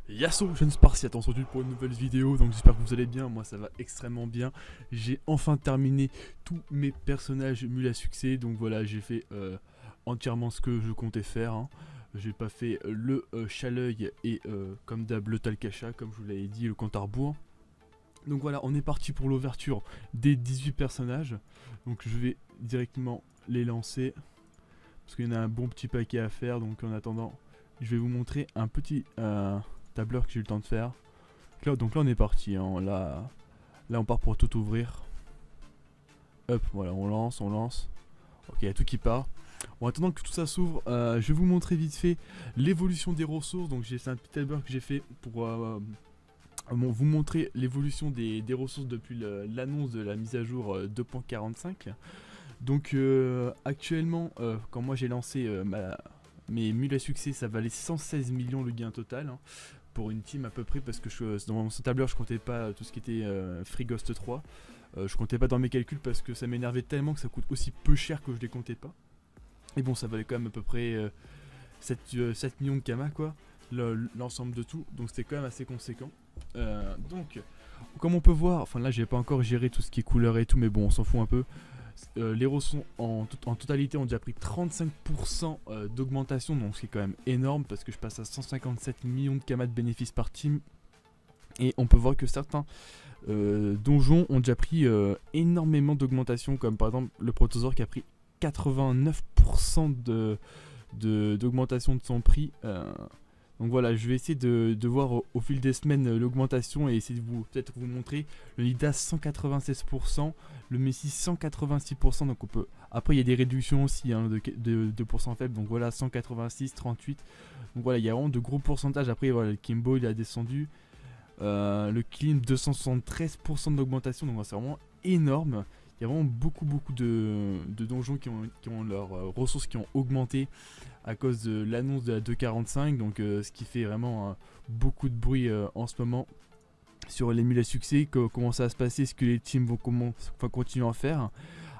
Yasso, jeune Spartiate, on se retrouve pour une nouvelle vidéo, donc j'espère que vous allez bien, moi ça va extrêmement bien. J'ai enfin terminé tous mes personnages mules à succès, donc voilà, j'ai fait entièrement ce que je comptais faire. J'ai pas fait le Chaleuil et comme d'hab le Talcacha, comme je vous l'avais dit, le compte à rebours. Donc voilà, on est parti pour l'ouverture des 18 personnages, donc je vais directement les lancer, parce qu'il y en a un bon petit paquet à faire, donc en attendant, je vais vous montrer un petit tableur que j'ai eu le temps de faire. Donc là on est parti, hein. Là on part pour tout ouvrir. Hop, voilà, on lance, on lance. Ok, il y a tout qui part. En attendant que tout ça s'ouvre, je vais vous montrer vite fait l'évolution des ressources. Donc c'est un petit tableur que j'ai fait pour vous montrer l'évolution des ressources depuis l'annonce de la mise à jour 2.45. Donc actuellement, quand moi j'ai lancé mes mules à succès, ça valait 116 millions le gain total, hein, pour une team à peu près, parce que dans ce tableur je comptais pas tout ce qui était Free Ghost 3. Je comptais pas dans mes calculs parce que ça m'énervait tellement que ça coûte aussi peu cher que je les comptais pas. Et bon, ça valait quand même à peu près 7 millions de kama quoi, l'ensemble de tout, donc c'était quand même assez conséquent. Donc, comme on peut voir, enfin là j'ai pas encore géré tout ce qui est couleur et tout, mais bon on s'en fout un peu. Les rosons en totalité ont déjà pris 35% d'augmentation, donc c'est quand même énorme parce que je passe à 157 millions de kama de bénéfices par team. Et on peut voir que certains donjons ont déjà pris énormément d'augmentation, comme par exemple le protosaure qui a pris 89% d'augmentation de son prix. Donc voilà, je vais essayer de voir au fil des semaines l'augmentation et essayer de peut-être vous montrer le Nida 196%, le Messi 186%. Donc on peut. Après il y a des réductions aussi, hein, de pourcents faibles. Donc voilà, 186, 38. Donc voilà, il y a vraiment de gros pourcentages. Après voilà, le Kimbo il a descendu. Le Clean 273% d'augmentation, donc c'est vraiment énorme. Il y a vraiment beaucoup de donjons qui ont leurs ressources qui ont augmenté à cause de l'annonce de la 2.45, donc ce qui fait vraiment beaucoup de bruit en ce moment sur les mules à succès. Comment ça va se passer, est-ce que les teams vont continuer à faire.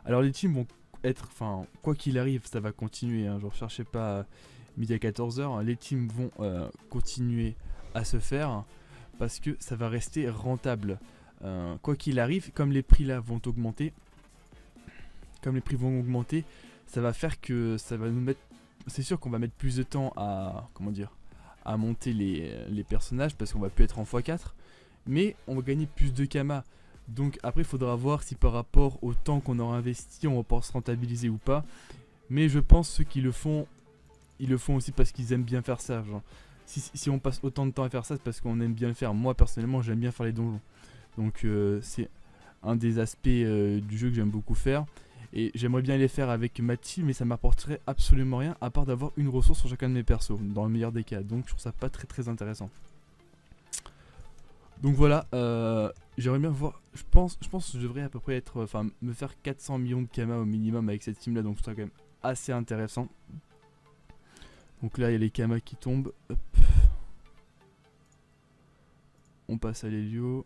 Alors les teams vont être, enfin quoi qu'il arrive ça va continuer, hein, je ne recherchais pas midi à 14h, les teams vont continuer à se faire parce que ça va rester rentable. Quoi qu'il arrive, comme les prix là vont augmenter, ça va faire que ça va nous mettre. C'est sûr qu'on va mettre plus de temps à, comment dire, à monter les personnages parce qu'on va plus être en x4, mais on va gagner plus de kama. Donc après il faudra voir si par rapport au temps qu'on aura investi on va pouvoir se rentabiliser ou pas. Mais je pense ceux qui le font, ils le font aussi parce qu'ils aiment bien faire ça. Genre, si on passe autant de temps à faire ça, c'est parce qu'on aime bien le faire. Moi personnellement j'aime bien faire les donjons. Donc c'est un des aspects du jeu que j'aime beaucoup faire. Et j'aimerais bien les faire avec ma team, mais ça m'apporterait absolument rien à part d'avoir une ressource sur chacun de mes persos, dans le meilleur des cas. Donc je trouve ça pas très intéressant. Donc voilà, j'aimerais bien voir. Je pense que je devrais à peu près être, enfin, me faire 400 millions de kama au minimum avec cette team là, donc c'est quand même assez intéressant. Donc là il y a les kamas qui tombent. Hop. On passe à l'Helio.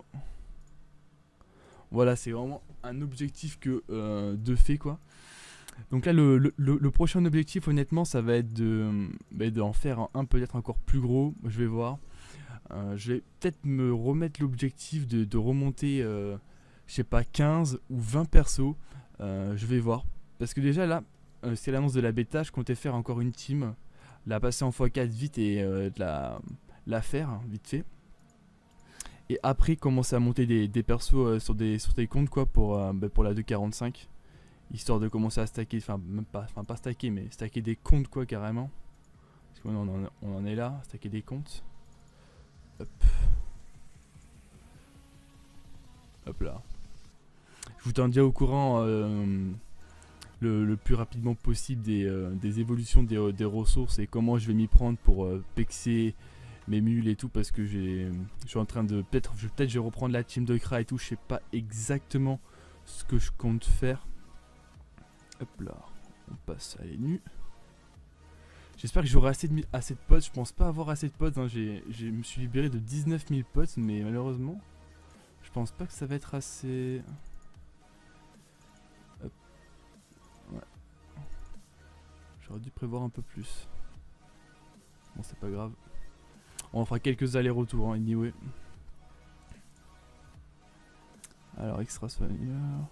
Voilà, c'est vraiment un objectif que de fait quoi. Donc là le prochain objectif honnêtement ça va être d'en faire un peut-être encore plus gros, je vais voir. Je vais peut-être me remettre l'objectif de remonter je sais pas 15 ou 20 persos, je vais voir. Parce que déjà là c'est l'annonce de la bêta, je comptais faire encore une team, la passer en x4 vite et la faire hein, vite fait. Et après commencer à monter des persos sur des comptes quoi pour la 2.45, histoire de commencer à stacker, enfin pas stacker mais stacker des comptes quoi carrément. Parce qu'on en est là, stacker des comptes. Hop. Hop là. Je vous tiens déjà au courant le plus rapidement possible des évolutions des ressources et comment je vais m'y prendre pour pexer mes mules et tout, parce que je suis en train de peut-être je vais reprendre la team de Kra et tout, je sais pas exactement ce que je compte faire. Hop là, on passe à les nus. J'espère que j'aurai assez de potes, je pense pas avoir assez de potes, hein. Je me suis libéré de 19 000 potes, mais malheureusement je pense pas que ça va être assez. Hop. Ouais. J'aurais dû prévoir un peu plus. Bon c'est pas grave. On fera quelques allers-retours, hein, anyway. Alors, extra soigneur.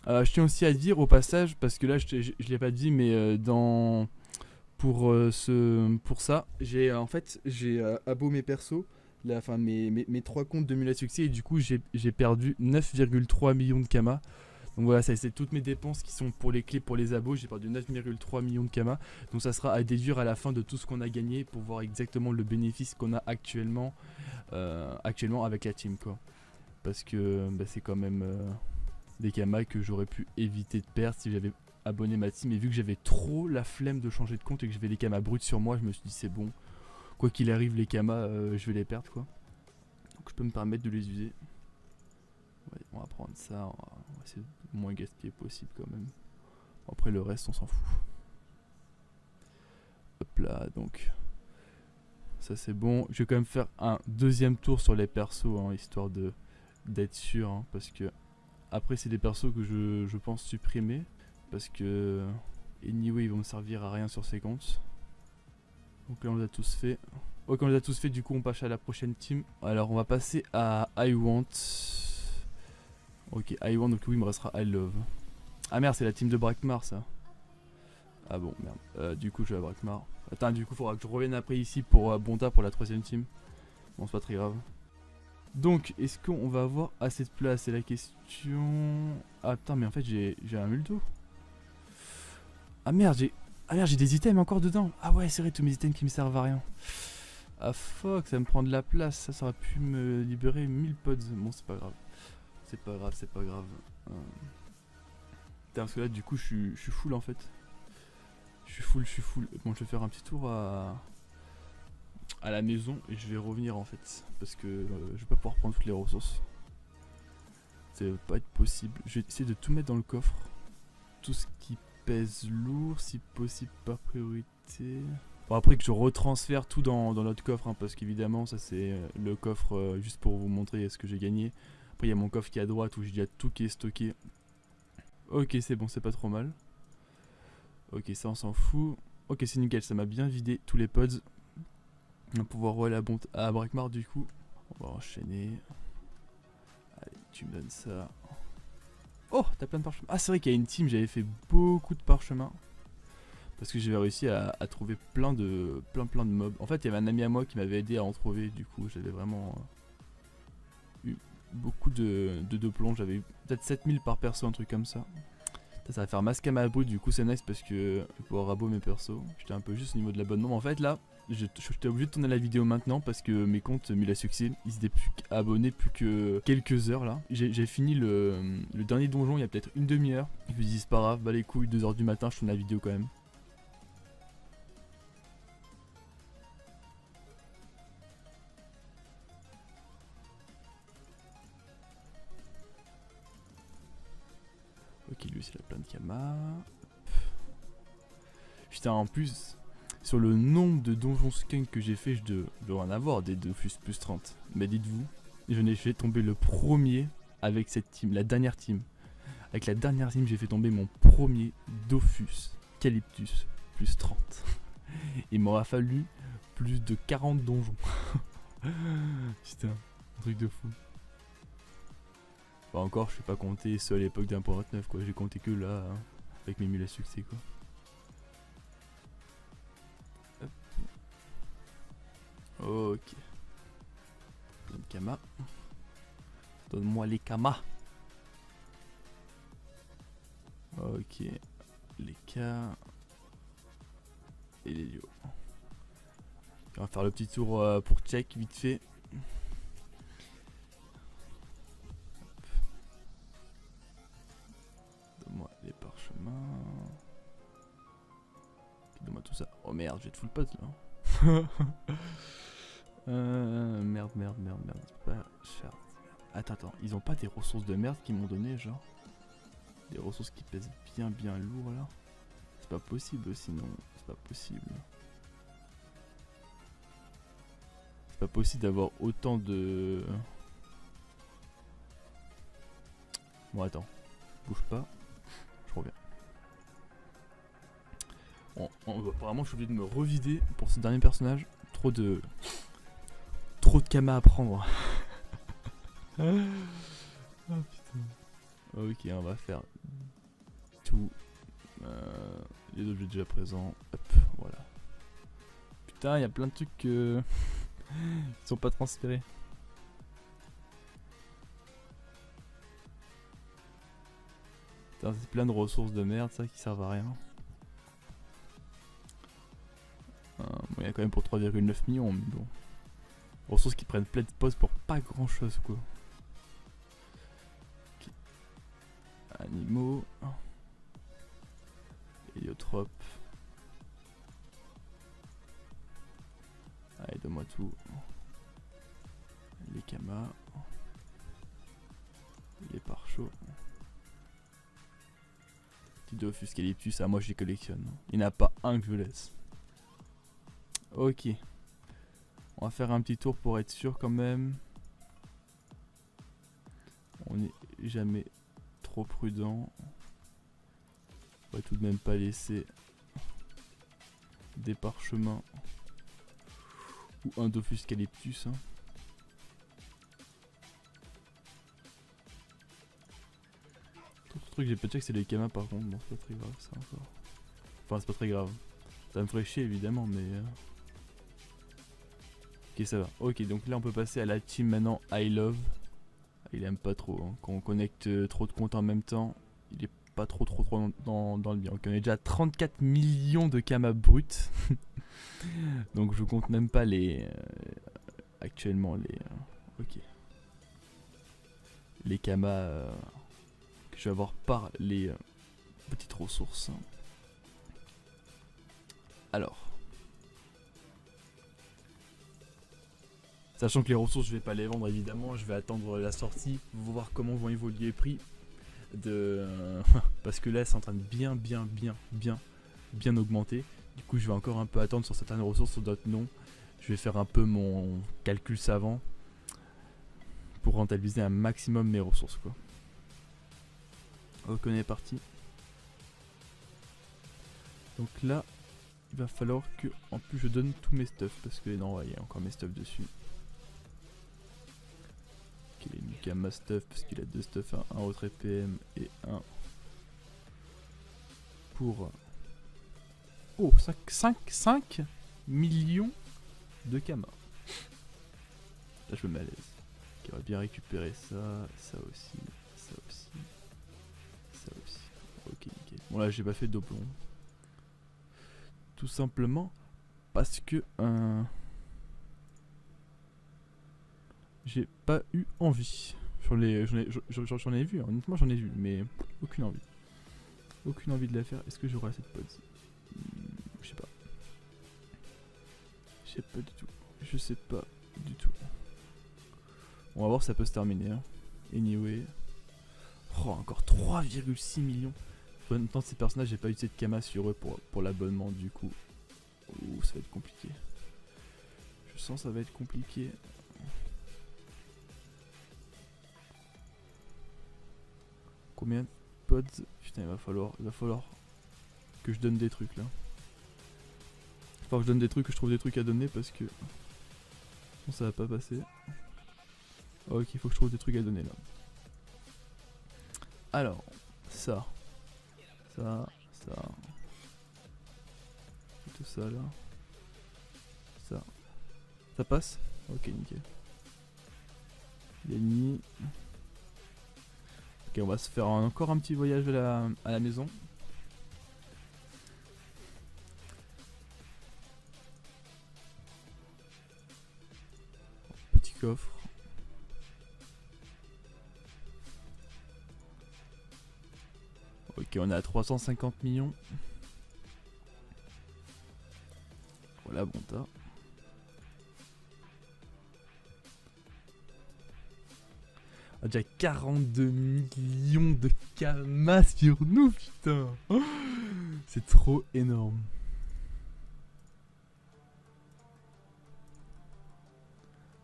Je tiens aussi à dire au passage, parce que là je l'ai pas dit, mais pour ça, j'ai en fait j'ai abo mes persos, enfin mes 3 comptes de Mula Succès, et du coup j'ai perdu 9,3 millions de Kama. Donc voilà, ça c'est toutes mes dépenses qui sont pour les clés, pour les abos, j'ai perdu 9,3 millions de Kama. Donc ça sera à déduire à la fin de tout ce qu'on a gagné pour voir exactement le bénéfice qu'on a actuellement avec la team, quoi. Parce que bah, c'est quand même des Kama que j'aurais pu éviter de perdre si j'avais abonné ma team. Et vu que j'avais trop la flemme de changer de compte et que j'avais les Kama bruts sur moi, je me suis dit c'est bon, quoi qu'il arrive les Kama je vais les perdre, quoi. Donc je peux me permettre de les user. Ouais, on va prendre ça, on va essayer de moins gaspiller possible quand même. Après le reste on s'en fout. Hop là, donc ça c'est bon. Je vais quand même faire un deuxième tour sur les persos, hein, histoire d'être sûr, hein, parce que après c'est des persos que je pense supprimer, parce que anyway ils vont me servir à rien sur ces comptes. Donc là on les a tous fait. Ok, on les a tous fait, du coup on passe à la prochaine team. Alors on va passer à I Want. Ok, I Want, donc oui il me restera I Love. Ah merde, c'est la team de Brakmar ça. Ah bon, merde. Du coup je vais à Brakmar. Attends, du coup faudra que je revienne après ici pour Bonta pour la troisième team. Bon, c'est pas très grave. Donc, est-ce qu'on va avoir assez de place? C'est la question. Ah putain, mais en fait j'ai un multo. Ah merde, j'ai des items encore dedans. Ah ouais, c'est vrai, tous mes items qui me servent à rien. Ah fuck, ça me prend de la place. Ça aurait pu me libérer 1000 pods. Bon, c'est pas grave. C'est pas grave, c'est pas grave. Putain, parce que là, du coup, je suis full en fait. Je suis full. Bon, je vais faire un petit tour à la maison et je vais revenir en fait. Parce que je vais pas pouvoir prendre toutes les ressources. Ça va pas être possible. Je vais essayer de tout mettre dans le coffre. Tout ce qui pèse lourd, si possible par priorité. Bon, après que je retransfère tout dans notre coffre, hein, parce qu'évidemment ça c'est le coffre juste pour vous montrer ce que j'ai gagné. Après il y a mon coffre qui est à droite où j'ai déjà tout qui est stocké. Ok, c'est bon, c'est pas trop mal. Ok, ça on s'en fout. Ok, c'est nickel, ça m'a bien vidé tous les pods. On va pouvoir rouler à Brakmar du coup. On va enchaîner. Allez, tu me donnes ça. Oh, t'as plein de parchemins. Ah, c'est vrai qu'il y a une team, j'avais fait beaucoup de parchemins. Parce que j'avais réussi à trouver plein de mobs. En fait, il y avait un ami à moi qui m'avait aidé à en trouver. Du coup, j'avais vraiment eu beaucoup de plombs. J'avais eu peut-être 7000 par perso, un truc comme ça. Ça va faire masque à brut, du coup c'est nice parce que je vais pouvoir rabo mes persos. J'étais un peu juste au niveau de l'abonnement. Mais en fait là, j'étais obligé de tourner la vidéo maintenant parce que mes comptes Mula Succès, ils étaient plus abonnés plus que quelques heures là. J'ai fini le dernier donjon il y a peut-être une demi-heure. Je me dis c'est pas grave, bah les couilles, 2h du matin, je tourne la vidéo quand même. Ok, lui c'est la plein de Kama. Putain, en plus, sur le nombre de donjons skunk que j'ai fait, je dois en avoir des Dofus plus 30. Mais dites-vous, je n'ai fait tomber le premier avec cette team, la dernière team. Avec la dernière team, j'ai fait tomber mon premier Dofus Calyptus plus 30. Il m'aura fallu plus de 40 donjons. Putain, un truc de fou. Bah encore, je suis pas compté ceux à l'époque d'1.29 quoi, j'ai compté que là, hein, avec mes mules à succès quoi. Hop. Ok. Donne Kama. Donne-moi les Kama. Ok. Les K. Et les Lio. On va faire le petit tour pour check vite fait. Donne-moi les parchemins. Donne-moi tout ça. Oh merde, j'ai de full pote là. Merde. C'est pas cher. Attends, ils ont pas des ressources de merde qu'ils m'ont donné, genre. Des ressources qui pèsent bien lourd là. C'est pas possible sinon. C'est pas possible. C'est pas possible d'avoir autant de... Bon attends. Bouge pas. Je reviens. Apparemment je suis obligé de me revider pour ce dernier personnage. Trop de kamas à prendre. Ah putain. Ok, on va faire tout les objets déjà présents. Hop, voilà. Putain, il y a plein de trucs qui sont pas transférés. Putain, c'est plein de ressources de merde ça qui servent à rien. Bon, il y a quand même pour 3,9 millions, mais bon. Ressources qui prennent plein de pause pour pas grand chose quoi. Okay. Animaux. Héliotrope. Allez, donne-moi tout. Les kamas. Les pare-chauds. Petit eucalyptus, moi je les collectionne. Il n'y en a pas un que je laisse. Ok. On va faire un petit tour pour être sûr quand même. On n'est jamais trop prudent. On va tout de même pas laisser des parchemins ou un Dofus Calyptus. Hein. Autre truc que j'ai pas check c'est les kamas par contre. Bon c'est pas très grave ça encore. Enfin c'est pas très grave. Ça me ferait chier évidemment mais... Ok ça va. Ok donc là on peut passer à la team maintenant I Love. Il aime pas trop. Hein. Quand on connecte trop de comptes en même temps, il est pas trop dans le bien. Ok on est déjà à 34 millions de kamas bruts. Donc je compte même pas les... actuellement les... ok. Les kamas que je vais avoir par les petites ressources. Alors. Sachant que les ressources je vais pas les vendre évidemment, je vais attendre la sortie, voir comment vont évoluer les prix. Parce que là c'est en train de bien augmenter. Du coup je vais encore un peu attendre sur certaines ressources, sur d'autres non. Je vais faire un peu mon calcul savant pour rentabiliser un maximum mes ressources quoi. Ok on est parti. Donc là il va falloir que en plus je donne tous mes stuffs parce que non il y a encore mes stuffs dessus. Ok il a Kama stuff parce qu'il a deux stuffs, un autre EPM et un pour... Oh 5 millions de Kama. Là je me mets à l'aise. Ok on va bien récupérer ça, ça aussi, ça aussi, ça aussi. Ok nickel. Bon là j'ai pas fait de doublon. Tout simplement parce que j'ai pas eu envie. J'en ai vu, honnêtement j'en ai vu, mais aucune envie. Aucune envie de la faire. Est-ce que j'aurai cette pause? Je sais pas. Je sais pas du tout. Je sais pas du tout. On va voir si ça peut se terminer. Hein. Anyway. Oh, encore 3,6 millions. En même temps, ces personnages, j'ai pas eu de Kama sur eux pour l'abonnement du coup. Ouh, ça va être compliqué. Je sens ça va être compliqué. Combien de pods? Putain, il va falloir que je donne des trucs là. Il va falloir que je donne des trucs, que je trouve des trucs à donner parce que sinon ça va pas passer. Ok, il faut que je trouve des trucs à donner là. Alors, ça. Tout ça là. Ça passe? Ok, nickel. Gagné. Ok, on va se faire encore un petit voyage à la maison. Petit coffre. Ok, on est à 350 millions. Voilà, bon tas. On a déjà 42 millions de Kama sur nous, putain. Oh, c'est trop énorme.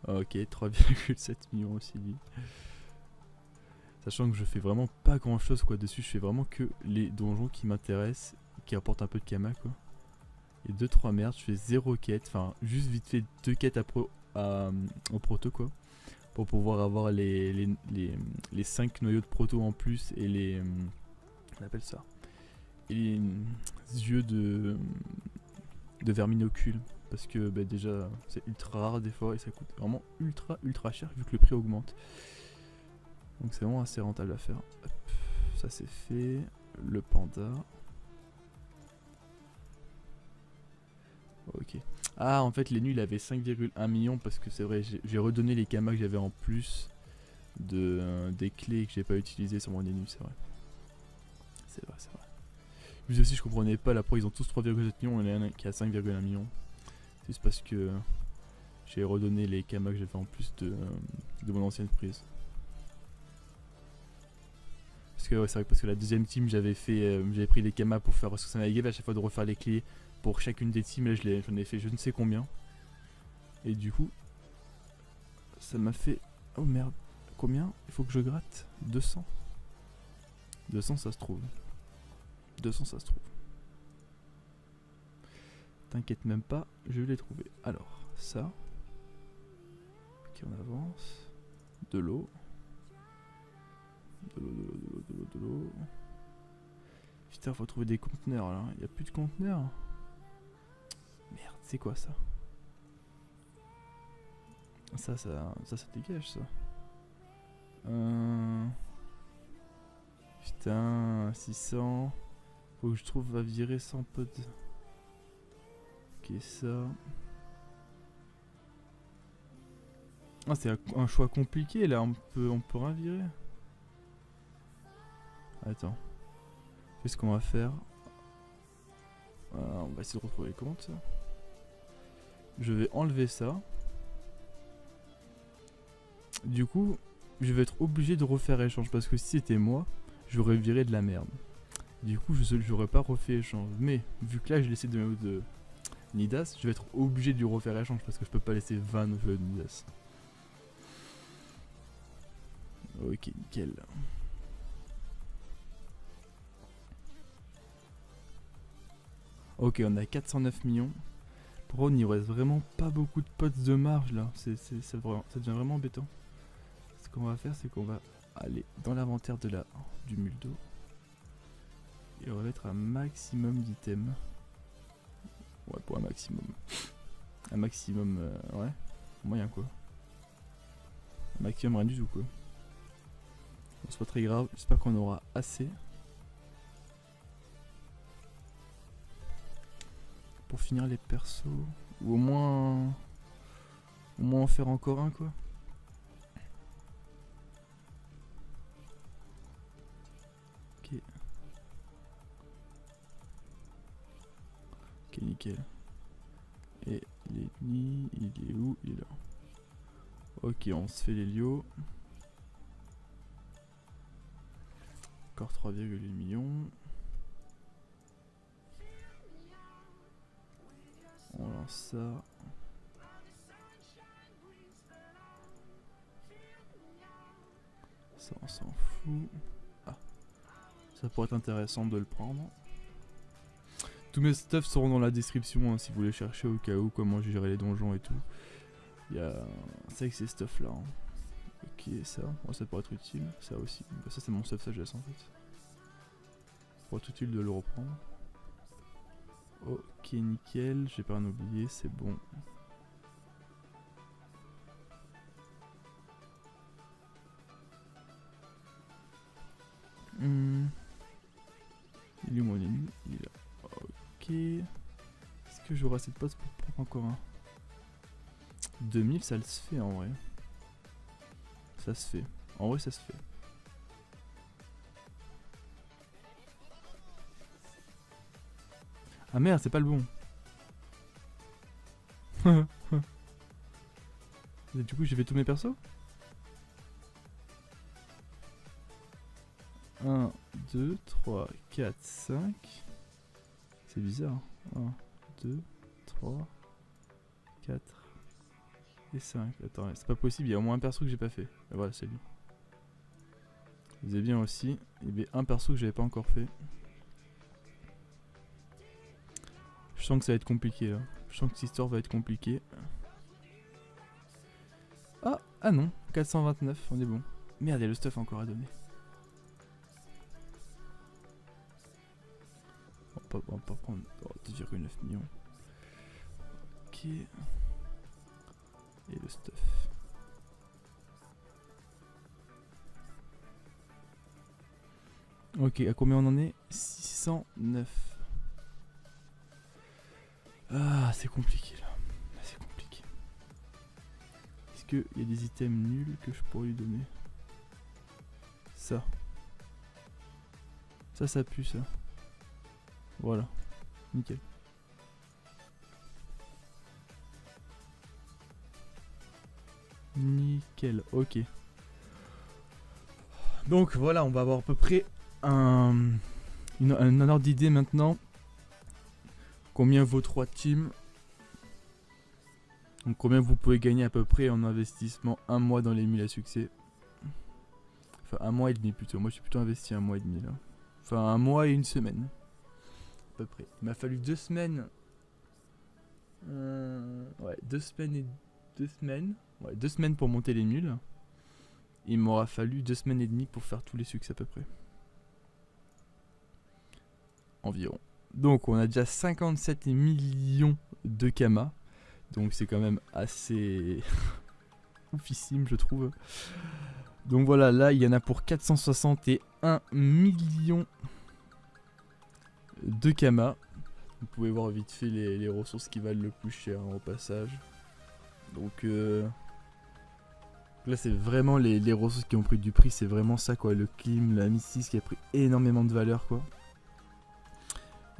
Ok, 3,7 millions aussi lui. Sachant que je fais vraiment pas grand chose quoi dessus, je fais vraiment que les donjons qui m'intéressent, qui apportent un peu de Kama quoi. Et 2-3 merdes, je fais 0 quête, enfin juste vite fait 2 quêtes au proto quoi. Pour pouvoir avoir les 5 noyaux de proto en plus et les... on appelle ça. Et les yeux de verminocule. Parce que bah, déjà c'est ultra rare des fois et ça coûte vraiment ultra cher vu que le prix augmente. Donc c'est vraiment assez rentable à faire. Hop, ça c'est fait. Le panda. Ok. Ah en fait les nus il avait 5,1 millions parce que c'est vrai j'ai redonné les kamas que j'avais en plus des clés que j'ai pas utilisées sur mon nus, c'est vrai. C'est vrai. Plus aussi je comprenais pas la pro ils ont tous 3,7 millions et il y en a un qui a 5,1 millions. C'est juste parce que j'ai redonné les kamas que j'avais en plus de mon ancienne prise. Parce que ouais, c'est vrai que parce que la deuxième team j'avais pris les kamas pour faire parce que ça m'avait gavé à chaque fois de refaire les clés pour chacune des teams. Là j'en ai fait je ne sais combien. Et du coup ça m'a fait... Oh merde. Combien il faut que je gratte? 200. 200 ça se trouve. 200 ça se trouve. T'inquiète même pas, je l'ai trouvé. Alors, ça. Ok, on avance. De l'eau. De l'eau. Putain, faut trouver des conteneurs là. Il y a plus de conteneurs. Merde, c'est quoi ça? Ça dégage ça. Putain, 600. Faut que je trouve à virer sans peu de... Ok, ça. Ah, c'est un choix compliqué là, on peut rien virer. Attends. Qu'est-ce qu'on va faire? On va essayer de retrouver les comptes. Je vais enlever ça. Du coup, je vais être obligé de refaire échange parce que si c'était moi, j'aurais viré de la merde. Du coup, j'aurais pas refait échange. Mais vu que là, je laissais de Nidas, je vais être obligé de lui refaire échange parce que je peux pas laisser 20 de Nidas. Ok, nickel. Ok, on a 409 millions. Pour on il reste vraiment pas beaucoup de potes de marge là. Ça devient vraiment embêtant. Ce qu'on va faire, c'est qu'on va aller dans l'inventaire du muldo. Et on va mettre un maximum d'items. Ouais, pour un maximum. Un maximum, ouais. Moyen quoi. Un maximum rien du tout quoi. Bon, c'est pas très grave. J'espère qu'on aura assez. Pour finir les persos. Ou au moins en faire encore un quoi. Ok. Ok, nickel. Et l'ennemi, il est où? Il est là. Ok, on se fait les lios. Encore 3,8 millions. On lance ça. Ça on s'en fout. Ah. Ça pourrait être intéressant de le prendre. Tous mes stuffs seront dans la description hein, si vous voulez chercher au cas où comment j'ai géré les donjons et tout. Il y a... C'est avec ces stuffs là. Hein. Ok, ça. Bon, ça pourrait être utile. Ça aussi. Bah, ça c'est mon stuff sagesse en fait. Ça pourrait être utile de le reprendre. Ok, nickel. J'ai pas rien oublié, c'est bon. Il est où mon ennemi? Il est là. Ok. Est-ce que j'aurai assez de potes pour prendre encore un? 2000 ça se fait en vrai. Ça se fait. En vrai ça se fait. Ah merde c'est pas le bon. Et du coup j'ai fait tous mes persos. 1, 2, 3, 4, 5. C'est bizarre. 1, 2, 3, 4 et 5. Attends, c'est pas possible, il y a au moins un perso que j'ai pas fait. Et voilà, c'est lui. Vous avez bien aussi, il y avait un perso que j'avais pas encore fait. Je sens que ça va être compliqué là. Je sens que cette histoire va être compliquée. Ah non, 429, on est bon. Merde, il y a le stuff encore à donner. On va pas prendre 2,9 millions. Ok. Et le stuff. Ok, à combien on en est? 609. Ah, c'est compliqué là. C'est compliqué. Est-ce qu'il y a des items nuls que je pourrais lui donner? Ça. Ça pue ça. Voilà. Nickel. Nickel, ok. Donc voilà, on va avoir à peu près un ordre d'idée maintenant. Combien vaut 3 teams? Donc combien vous pouvez gagner à peu près en investissement 1 mois dans les mules à succès? Enfin 1 mois et demi plutôt, moi je suis plutôt investi 1 mois et demi là. Enfin 1 mois et 1 semaine. À peu près. Il m'a fallu 2 semaines. Ouais, 2 semaines et 2 semaines. Ouais, 2 semaines pour monter les mules. Il m'aura fallu 2 semaines et demie pour faire tous les succès à peu près. Environ. Donc on a déjà 57 millions de kamas. Donc c'est quand même assez oufissime je trouve. Donc voilà, là il y en a pour 461 millions de kamas. Vous pouvez voir vite fait les ressources qui valent le plus cher hein, au passage. Donc là c'est vraiment les ressources qui ont pris du prix, c'est vraiment ça quoi. Le clim, la mystique qui a pris énormément de valeur quoi.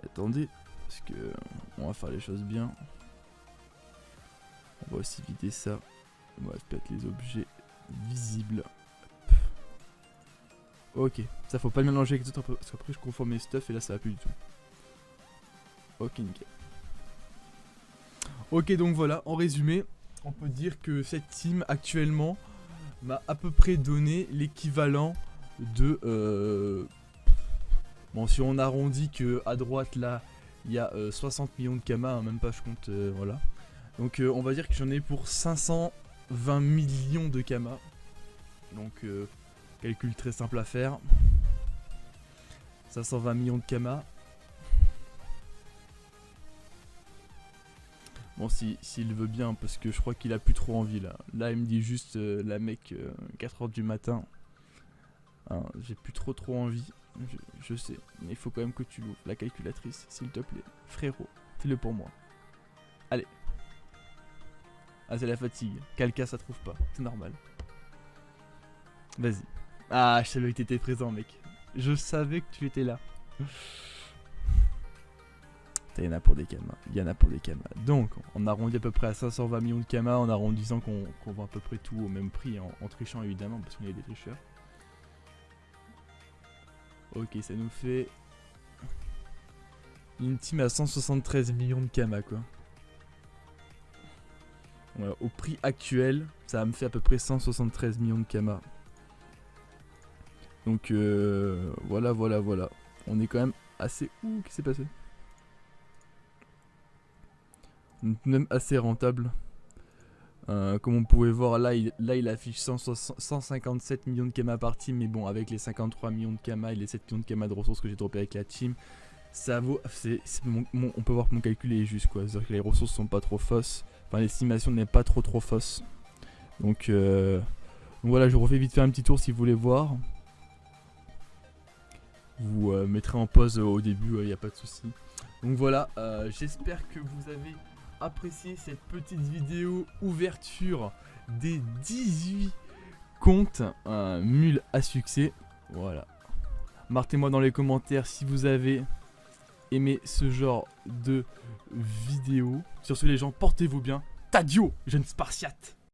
Attendez, parce que on va faire les choses bien. On va aussi vider ça. On va mettre les objets visibles. Ok, ça faut pas le mélanger avec les autres parce qu'après je confonds mes stuff et là ça va plus du tout. Ok, nickel. Ok, donc voilà, en résumé, on peut dire que cette team actuellement m'a à peu près donné l'équivalent de... Bon, si on arrondit que à droite là, il y a 60 millions de kamas, hein, même pas je compte, voilà. Donc on va dire que j'en ai pour 520 millions de kamas. Donc calcul très simple à faire. 520 millions de kamas. Bon, s'il veut bien, parce que je crois qu'il a plus trop envie là. Là, il me dit juste, la mec, 4h du matin. Hein, j'ai plus trop envie. Je sais, mais il faut quand même que tu l'ouvres, la calculatrice, s'il te plaît. Frérot, fais-le pour moi. Allez. Ah, c'est la fatigue. Calca, ça trouve pas. C'est normal. Vas-y. Ah, je savais que t'étais présent, mec. Je savais que tu étais là. Il y en a pour des kamas. Il y en a pour des kamas. Donc, on arrondit à peu près à 520 millions de kamas en arrondissant qu'on vend à peu près tout au même prix, en trichant évidemment, parce qu'il y a des tricheurs. Ok, ça nous fait une team à 173 millions de kamas, quoi. Voilà, au prix actuel, ça me fait à peu près 173 millions de kamas. Donc, voilà. On est quand même assez... Ouh, qu'est-ce qui s'est passé? Même assez rentable. Comme on pouvait voir là il affiche 157 millions de kamas par team, mais bon avec les 53 millions de kamas et les 7 millions de kamas de ressources que j'ai droppé avec la team, ça vaut, on peut voir que mon calcul est juste quoi, c'est-à-dire que les ressources sont pas trop fausses, enfin l'estimation n'est pas trop fausse. Donc voilà, je refais vite fait un petit tour si vous voulez voir. Vous mettrez en pause au début, il n'y a pas de souci. Donc voilà, j'espère que vous avez apprécié cette petite vidéo ouverture des 18 comptes mules à succès. Voilà. Marquez-moi dans les commentaires si vous avez aimé ce genre de vidéo. Sur ce les gens, portez-vous bien. Tadio, jeune Spartiate.